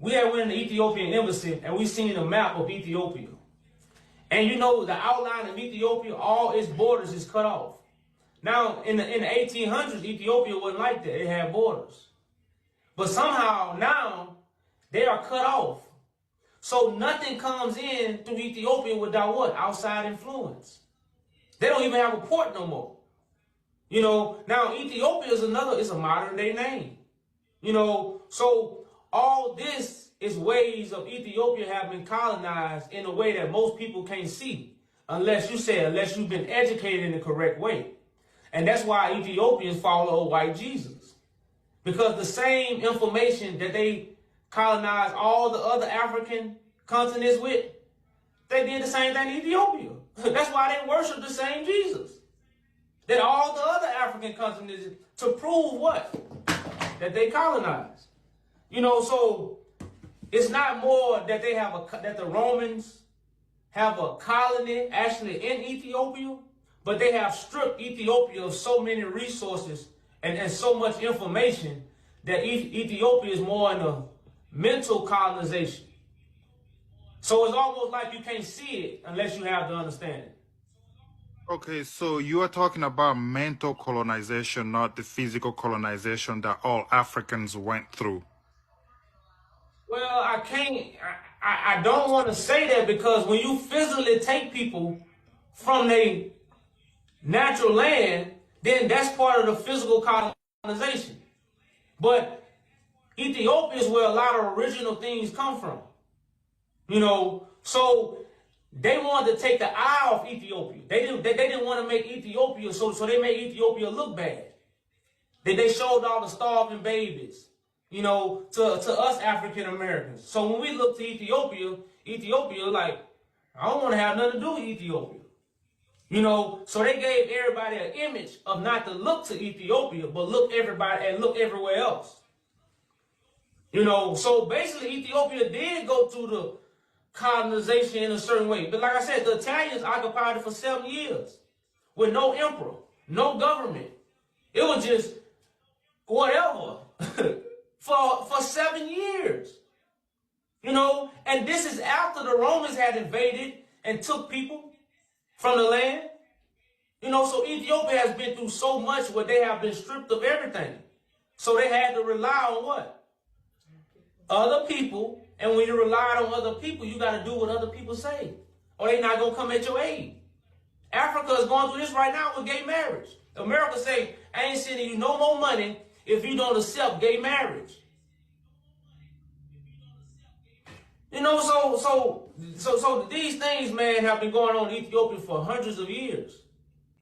we had went in the Ethiopian embassy and we seen a map of Ethiopia. And you know, the outline of Ethiopia, all its borders is cut off. Now, in the 1800s, Ethiopia wasn't like that. It had borders. But somehow now they are cut off. So nothing comes in through Ethiopia without what? Outside influence. They don't even have a port no more. You know, now Ethiopia is it's a modern day name. You know, so all this is ways of Ethiopia have been colonized in a way that most people can't see unless you've been educated in the correct way. And that's why Ethiopians follow white Jesus. Because the same information that they colonized all the other African continents with, they did the same thing in Ethiopia. That's why they worship the same Jesus that all the other African continents, to prove what? That they colonized. You know, so it's not more that they have that the Romans have a colony actually in Ethiopia, but they have stripped Ethiopia of so many resources and so much information that Ethiopia is more in a mental colonization. So it's almost like you can't see it unless you have the understanding. Okay, so you are talking about mental colonization, not the physical colonization that all Africans went through. Well, I don't want to say that, because when you physically take people from their natural land, then that's part of the physical colonization. But Ethiopia is where a lot of original things come from. You know, so they wanted to take the eye off Ethiopia. They didn't want to make Ethiopia, so they made Ethiopia look bad. They showed all the starving babies, you know, to us African Americans. So when we look to Ethiopia like, I don't want to have nothing to do with Ethiopia. You know, so they gave everybody an image of not to look to Ethiopia, but look everywhere else. You know, so basically Ethiopia did go through the colonization in a certain way. But like I said, the Italians occupied it for 7 years with no emperor, no government. It was just whatever for 7 years. You know, and this is after the Romans had invaded and took people from the land. You know, so Ethiopia has been through so much where they have been stripped of everything. So they had to rely on what? Other people. And when you rely on other people, you got to do what other people say, or they're not going to come at your aid. Africa is going through this right now with gay marriage. America say, I ain't sending you no more money if you don't accept gay marriage. You know, so these things, man, have been going on in Ethiopia for hundreds of years.